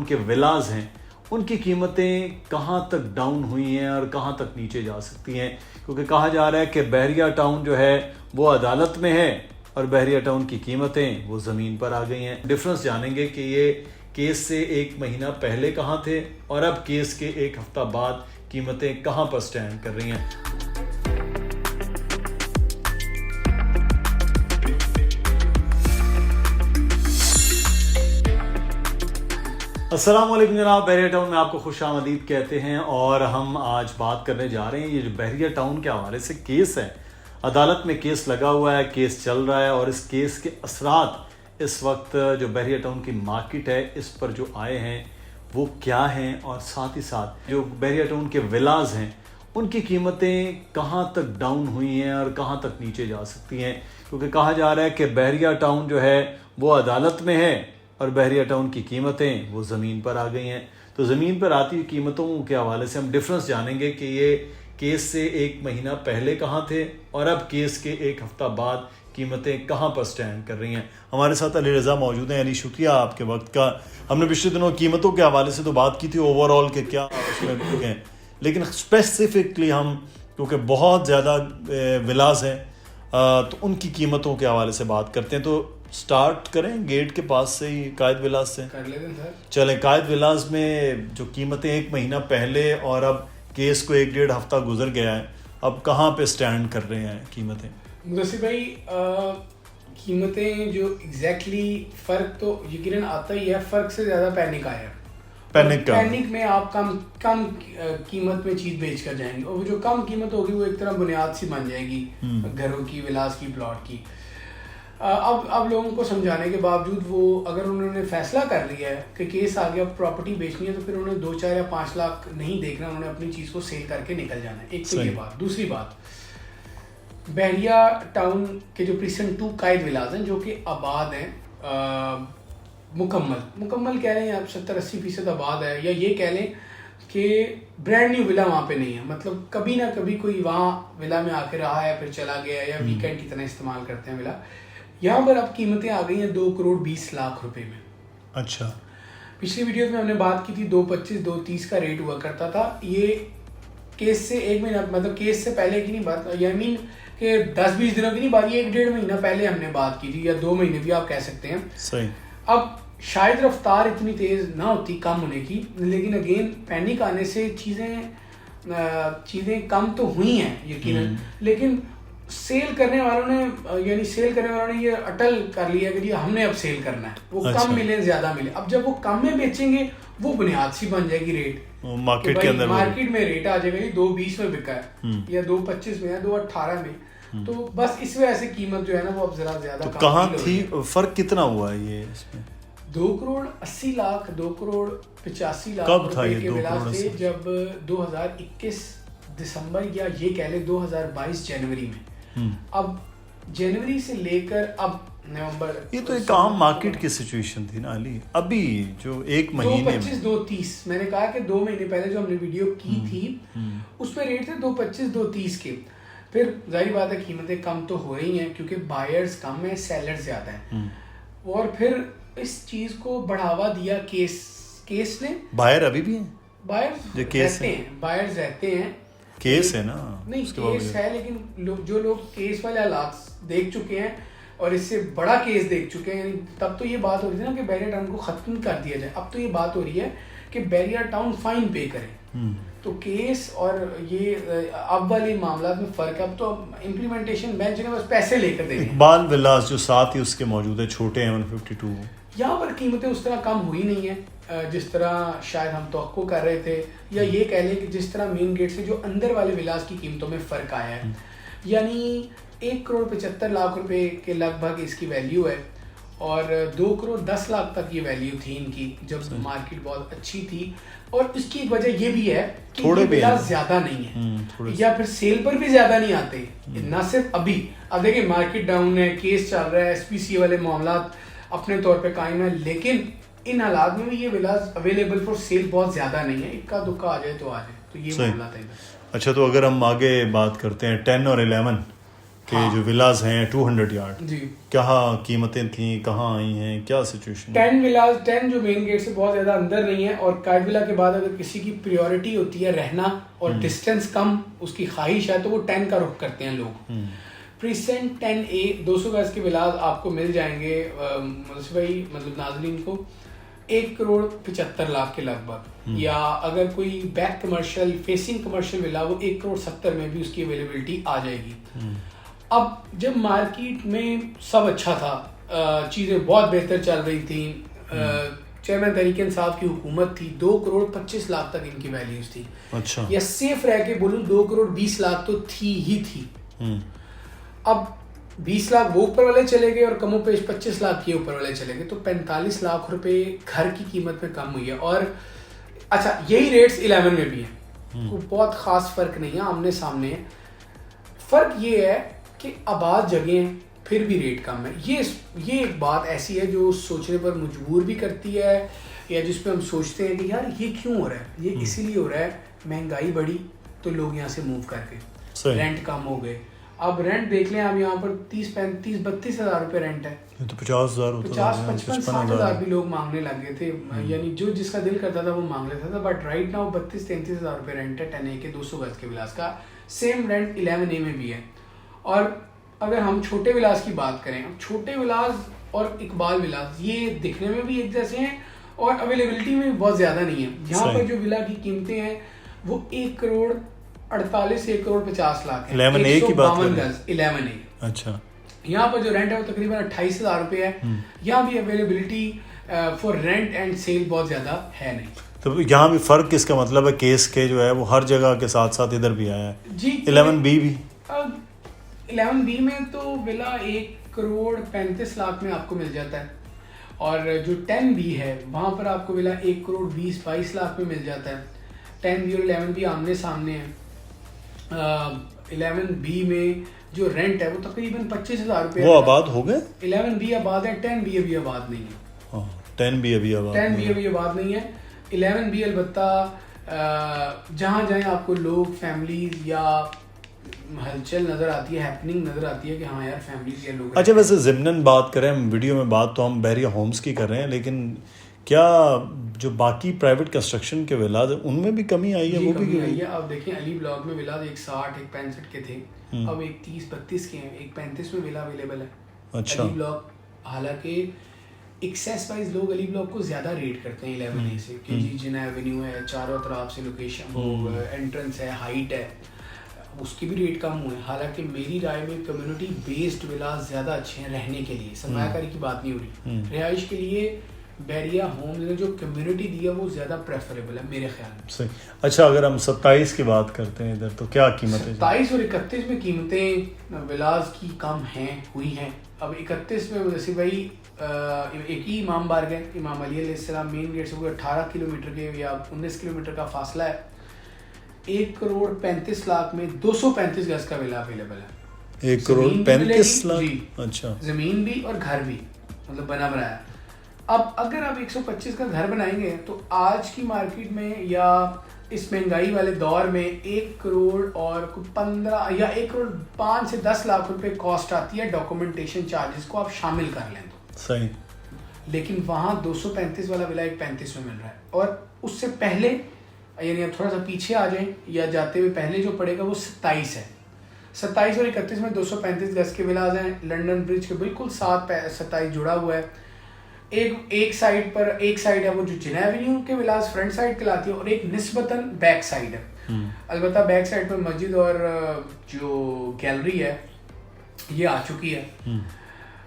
Town के villas हैं उनकी कीमतें कहां तक डाउन हुई हैं और कहां तक नीचे जा सकती हैं, क्योंकि कहा जा रहा है कि बहरिया टाउन जो है वो अदालत में है और बहरिया टाउन की कीमतें वो ज़मीन पर आ गई हैं। डिफरेंस जानेंगे कि ये केस से एक महीना पहले कहाँ थे और अब केस के एक हफ्ता बाद कीमतें कहाँ पर स्टैंड कर रही हैं। अस्सलाम वालेकुम जनाब, बहरिया टाउन में आपको खुशामदीद कहते हैं और हम आज बात करने जा रहे हैं ये जो बहरिया टाउन के हवाले से केस है। अदालत में केस लगा हुआ है, केस चल रहा है और इस केस के असरात इस वक्त जो बहरिया टाउन की मार्केट है इस पर जो आए हैं वो क्या हैं और साथ ही साथ जो बहरिया टाउन के विलाज हैं उनकी कीमतें कहां तक डाउन हुई हैं और कहां तक नीचे जा सकती हैं, क्योंकि कहा जा रहा है कि बहरिया टाउन जो है वो अदालत में है और बहरिया टाउन की कीमतें वो ज़मीन पर आ गई हैं। तो ज़मीन पर आती हुई कीमतों के हवाले से हम डिफरेंस जानेंगे कि ये केस से एक महीना पहले कहाँ थे और अब केस के एक हफ्ता बाद कीमतें कहाँ पर स्टैंड कर रही हैं। हमारे साथ अली रज़ा मौजूद हैं। अली, शुक्रिया आपके वक्त का। हमने पिछले दिनों कीमतों के हवाले से तो बात की थी ओवरऑल के क्या उसमें हैं, लेकिन स्पेसिफिकली हम क्योंकि बहुत ज़्यादा विलाज हैं तो उनकी कीमतों के हवाले से बात करते हैं। तो स्टार्ट करें गेट के पास से ही, कायद विलास से कर लेते हैं सर। चलें। कायद विलास में जो कीमतें एक महीना पहले और अब केस को एक डेढ़ हफ्ता गुजर गया है, अब कहाँ पे स्टैंड कर रहे हैं कीमतें? मुदस्सिर भाई, कीमतें जो एग्जैक्टली फ़र्क तो यकीनन आता ही है, फ़र्क से ज़्यादा पैनिक आया है। पैनिक में आप कम कीमत में चीज़ बेच कर जाएंगे और वो जो कम कीमत होगी वो एक तरह बुनियाद सी बन जाएगी घरों की, विलास की, प्लॉट की। अब लोगों को समझाने के बावजूद वो अगर उन्होंने फैसला कर लिया है कि केस आ गया, प्रॉपर्टी बेचनी है, तो फिर उन्होंने 2, 4 या 5 लाख नहीं देखना, उन्होंने अपनी चीज़ को सेल करके निकल जाना है। एक तो ये बात। दूसरी बात, बहरिया टाउन के जो प्रीसेंट 2 कायद विलास हैं जो कि आबाद हैं, मुकम्मल कह लें आप 70-80% आबाद है, या ये कह लें कि ब्रांड न्यू विला वहाँ पे नहीं है। मतलब कभी ना कभी कोई वहाँ विला में आके रहा है, फिर चला गया, या वीकेंड की तरह इस्तेमाल करते हैं विला। यहाँ पर अब कीमतें आ गई हैं 2 करोड़ 20 लाख रुपए में। अच्छा। पिछली वीडियो में हमने बात की थी 2.25 2.30 का रेट हुआ करता था। ये केस से एक महीना, मतलब केस से पहले की नहीं बात, आई मीन कि 10-20 दिनों की नहीं बात, ये 1-1.5 महीना पहले हमने बात की थी, या 2 महीने भी आप कह सकते हैं। सही। अब शायद रफ्तार इतनी तेज ना होती कम होने की, लेकिन अगेन पैनिक आने से चीज़ें कम तो हुई हैं यकीनन, लेकिन सेल करने वालों ने ये अटल कर लिया कि हमने अब सेल करना है, वो अच्छा। कम मिले ज़्यादा मिले। अब जब वो कम में बेचेंगे वो बुनियाद सी बन जाएगी रेट, मार्केट के अंदर मार्केट में रेट आ जाएगा, ये 2.20 में बिका है या 2.25 में या 2.18 में, तो बस इस वजह से कीमत जो है ना वो अब जरा ज्यादा। तो कहाँ थी, फर्क कितना हुआ है ये इसमें? 2 करोड़ 80 लाख, 2 करोड़ 85 लाख कब था ये के 2 विलास करोड़ थे जब 2021 दिसंबर या ये कह ले 2022 जनवरी में। अब जनवरी से लेकर अब नवंबर, ये तो एक आम मार्केट की सिचुएशन थी ना अली। अभी जो एक महीने 2.25 2.30 मैंने कहा कि 2 महीने पहले जो हमने वीडियो की थी उसमें रेट थे 2.25 2.30 के। फिर जाहिर बात है कीमतें कम तो हो रही हैं क्योंकि बायर्स कम है, सेलर्स ज्यादा हैं, और फिर इस चीज को बढ़ावा दिया केस ने। बायर अभी भी हैं, बायर्स रहते हैं, केस है ना, नहीं केस है, लेकिन जो लोग केस वाले हालात देख चुके हैं और इससे बड़ा केस देख चुके हैं, तब तो ये बात हो रही थी ना कि बहरिया टाउन को खत्म कर दिया जाए। अब तो ये बात हो रही है कि बहरिया टाउन फाइन पे करे। तो केस और ये अब वाले मामला में फर्क है। अब तो इम्प्लीमेंटेशन बेंच ने बस पैसे लेकर देंगे। इकबाल विलास जो साथ ही उसके मौजूद है, छोटे हैं 152, यहाँ पर कीमतें उस तरह कम हुई नहीं है जिस तरह शायद हम तवक्को कर रहे थे, या ये कह लें कि जिस तरह मेन गेट से जो अंदर वाले विलास की कीमतों में फ़र्क आया है। यानी 1 करोड़ 75 लाख रुपए के लगभग इसकी वैल्यू है और 2 करोड़ 10 लाख तक ये वैल्यू थी इनकी जब मार्केट बहुत अच्छी थी। और इसकी एक वजह ये भी है कि ये विलास ज़्यादा नहीं है, या फिर सेल पर भी ज़्यादा नहीं आते, ना सिर्फ अभी। अब देखिए मार्केट डाउन है, केस चल रहा है, SPC वाले मामला अपने तौर पे कायम है, लेकिन इन हालात में भी ये विलास अवेलेबल फॉर सेल बहुत ज़्यादा नहीं है। इक्का दुक्का आ जाए तो आ जाए, तो ये मामला था। अच्छा, तो अगर हम आगे बात करते हैं 10 और 11 कि जो विलास हैं 200 यार्ड, जी क्या कीमतें थी, कहाँ आई हैं, क्या सिचुएशन? 10 विलास 10 जो मेन गेट से बहुत ज़्यादा अंदर नहीं है, और काइट विला के बाद अगर किसी की प्रायोरिटी होती है रहना और डिस्टेंस कम उसकी ख्वाहिश है तो वो 10 का रुख करते हैं लोग। प्रीसेंट 10A 200 गज के विलास आपको मिल जाएंगे भाई मतलब नाजरीन को 1,75,00,000 के लगभग, या अगर कोई back commercial facing commercial villa वो 1,70,00,000 में भी उसकी अवेलेबिलिटी आ जाएगी। अब जब मार्केट में सब अच्छा था, चीज़ें बहुत बेहतर चल रही थी, चेयरमैन तहरीक इंसाफ की हुकूमत थी, 2,25,00,000 तक इनकी वैल्यूज थी। अच्छा, या सेफ रह के बोलूँ 2,20,00,000 तो थी ही थी। अब 20 लाख वो ऊपर वाले चले गए और कमो पेश 25 लाख के ऊपर वाले चले गए, तो 45 लाख रुपए घर की कीमत में कम हुई है। और अच्छा यही रेट्स 11 में भी हैं, कोई बहुत खास फर्क नहीं है, आमने सामने है। फर्क ये है कि आबाद जगह हैं फिर भी रेट कम है। ये एक बात ऐसी है जो सोचने पर मजबूर भी करती है, या जिस पे हम सोचते हैं कि यार ये क्यों हो रहा है, ये इसीलिए हो रहा है महंगाई बढ़ी तो लोग यहाँ से मूव करके रेंट कम हो गए। अब रेंट देख लें आप, यहाँ पर 30-35-32 हज़ार रुपये रेंट है, तो 50,000 50-55-60,000 भी लोग मांगने लग गए थे, यानी जो जिसका दिल करता था वो मांग लेता था। बट राइट नाउ 32-33 हज़ार रुपये रेंट है 10A के 200 गज के विलास का। सेम रेंट 11A में भी है। और अगर हम छोटे विलास की बात करें, छोटे विलास और इकबाल विलास ये दिखने में भी एक जैसे हैं और अवेलेबिलिटी में बहुत ज़्यादा नहीं है। यहाँ पर जो विला की कीमतें हैं वो 1,48,00,000 1,50,00,000 है। 11A की बात करें, 11A। अच्छा, यहाँ पर जो रेंट है वो तकरीबन 28,000 रुपये है। यहाँ भी availability for rent and sale बहुत ज़्यादा है नहीं। तो यहाँ भी फर्क किसका मतलब है केस के जो है वो हर जगह के साथ साथ इधर भी आया है जी। 11B भी 11B में तो विला 1,35,00,000 में आपको मिल जाता है, और जो 10B है वहाँ पर आपको विला 1,20,22,00,000 में मिल जाता है। 10B और 11B आमने सामने हैं। 11B में जो रेंट है वो तकरीबन 25,000 रुपये। वो आबाद हो गए? 11B आबाद है, 10B अभी आबाद नहीं है। 10B अभी आबाद नहीं है। 11B अलबत्ता जहाँ जाए आपको लोग फैमिलीज या हलचल नज़र आती है, हैपनिंग नज़र आती है कि हाँ यार फैमिलीज या लोग। अच्छा, वैसे ज़िमनन बात करें हम वीडियो में, बात तो हम बहरिया होम्स की कर रहे हैं, लेकिन क्या जो बाकी प्राइवेट कंस्ट्रक्शन के विलास उनमें भी कमी आई है? वो भी आई है। अब देखिए अली ब्लॉक में विलास 160 165 के थे, अब 130-32 के हैं, 135 में विला अवेलेबल है। अच्छा, अली ब्लॉक हालांकि एक्सेस वाइज लोग अली ब्लॉक को ज्यादा रेट करते हैं 11A से, कि जी जिना एवेन्यू है, चारों तरफ से लोकेशन एंट्रेंस है, हाइट है, उसकी भी रेट कम हुए। हालांकि मेरी राय में कम्युनिटी बेस्ड विलास ज़्यादा अच्छे हैं रहने के लिए, सरमायाकारी की बात नहीं हो रही, रिहाइश के लिए बहरिया होम ने जो कम्युनिटी दी है वो ज़्यादा प्रेफरेबल है मेरे ख्याल में। सही। अच्छा, अगर हम 27 की बात करते हैं इधर, तो क्या कीमत है? 27 और 31 में कीमतें विलास की कम हुई हैं। अब 31 में जैसे भाई एक ही इमाम बारगह इमाम अली अलैहिस्सलाम मेन गेट से कोई 18 किलोमीटर के या 19 किलोमीटर का फासला है। 1,35,00,000 में 235 गज का विला अवेलेबल है। 1,35,00,000। अच्छा, जमीन भी और घर भी मतलब बना बनाया। अब अगर आप 125 का घर बनाएंगे तो आज की मार्केट में या इस महंगाई वाले दौर में 1 करोड़ और 15 या 1,05,00,000 से 10 लाख रुपए कॉस्ट आती है डॉक्यूमेंटेशन चार्जेस को आप शामिल कर लें तो। सही। लेकिन वहाँ 235 वाला विला 1,35 में मिल रहा है, और उससे पहले यानी थोड़ा सा पीछे आ जाएं या जाते हुए पहले जो पड़ेगा वो 27 है। 27 और 31 में 235 गज के विलास हैं। लंदन ब्रिज के बिल्कुल साथ 27 जुड़ा हुआ है। एक साइड है वो जो जिना एवेन्यू के विलास फ्रंट साइड कहलाती है, और एक निस्बतन बैक साइड है। अलबत्ता बैक साइड पर मस्जिद और जो गैलरी है ये आ चुकी है।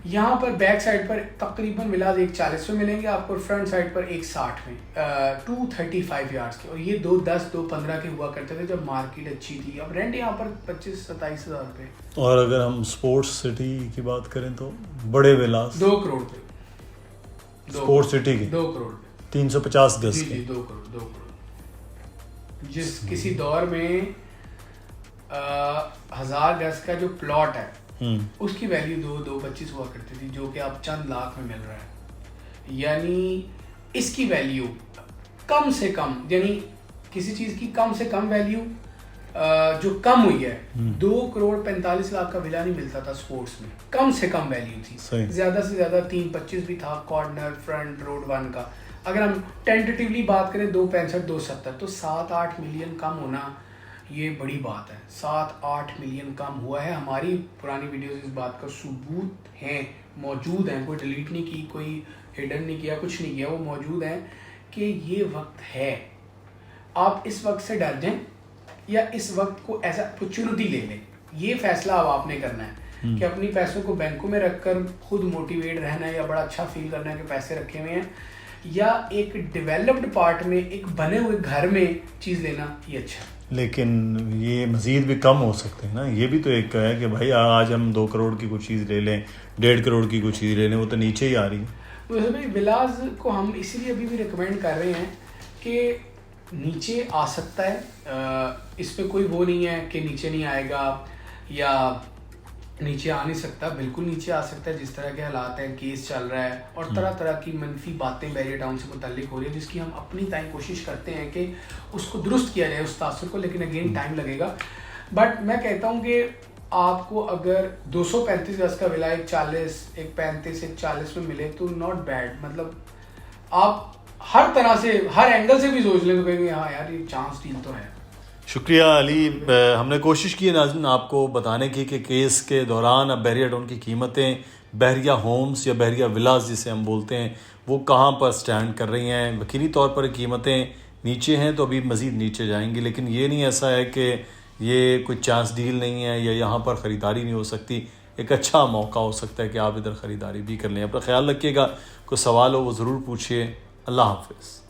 यहाँ पर बैक साइड पर तकरीबन विलास 140 में मिलेंगे आपको, फ्रंट साइड पर 160 में 235 यार्ड्स के, और ये 210 215 के हुआ करते थे जब मार्केट अच्छी थी। अब रेंट यहाँ पर 25-27 हज़ार रुपये। और अगर हम स्पोर्ट्स सिटी की बात करें तो बड़े विलास 2 करोड़ पे, स्पोर्ट्स सिटी के 2 करोड़ पे 350 गज के। 2 करोड़। जिस किसी दौर में 1000 गज का जो प्लॉट है उसकी वैल्यू 2-2.25 हुआ करती थी, जो कि अब चंद लाख में मिल रहा है। यानी इसकी वैल्यू कम से कम, यानी किसी चीज़ की कम से कम वैल्यू जो कम हुई है, 2,45,00,000 का विला नहीं मिलता था स्पोर्ट्स में, कम से कम वैल्यू थी, ज्यादा से ज्यादा 3,25 भी था कॉर्नर फ्रंट रोड 1 का। अगर हम टेंटेटिवली बात करें 2,65 2,70, तो 7-8 मिलियन कम होना ये बड़ी बात है। 7-8 मिलियन कम हुआ है। हमारी पुरानी वीडियोस इस बात का सबूत हैं, मौजूद हैं, कोई डिलीट नहीं की, कोई हिडन नहीं किया, कुछ नहीं किया, वो मौजूद हैं कि ये वक्त है। आप इस वक्त से डर जाएं या इस वक्त को एज अपॉर्चुनिटी ले लें, ये फैसला अब आपने करना है कि अपनी पैसों को बैंकों में रखकर खुद मोटिवेट रहना है या बड़ा अच्छा फील करना है कि पैसे रखे हुए हैं, या एक डेवलप्ड पार्ट में एक बने हुए घर में चीज़ लेना, ये अच्छा है। लेकिन ये मज़ीद भी कम हो सकते हैं ना, ये भी तो एक है कि भाई आज हम 2 करोड़ की कोई चीज़ ले लें, 1.5 करोड़ की कोई चीज़ ले लें, वो तो नीचे ही आ रही है। वैसे भाई विलाज को हम इसीलिए अभी भी रिकमेंड कर रहे हैं कि नीचे आ सकता है, इस पे कोई वो नहीं है कि नीचे नहीं आएगा या नीचे आ नहीं सकता, बिल्कुल नीचे आ सकता है। जिस तरह के हालात हैं, केस चल रहा है और तरह तरह की मनफी बातें बैरियर टाउन से मुतल्लिक हो रही है, जिसकी हम अपनी टाइम कोशिश करते हैं कि उसको दुरुस्त किया जाए उस तासुर को, लेकिन अगेन टाइम लगेगा। बट मैं कहता हूँ कि आपको अगर 235 गज का विला एक 40, एक 35, एक 40 में मिले तो नॉट बैड। मतलब आप हर तरह से, हर एंगल से भी सोच लें तो कहेंगे हाँ यार ये चांस डील तो है। शुक्रिया अली। हमने कोशिश की नाज़रीन आपको बताने की कि केस के दौरान अब बहरिया टाउन की कीमतें, बहरिया होम्स या बहरिया विलास जिसे हम बोलते हैं, वो कहाँ पर स्टैंड कर रही हैं। यकीनी तौर पर कीमतें नीचे हैं तो अभी मज़ीद नीचे जाएंगी, लेकिन ये नहीं ऐसा है कि ये कोई चांस डील नहीं है या यहाँ पर ख़रीदारी नहीं हो सकती। एक अच्छा मौका हो सकता है कि आप इधर ख़रीदारी भी कर लें। अपना ख्याल रखिएगा, कोई सवाल हो वो ज़रूर पूछिए। अल्लाह हाफ़िज़।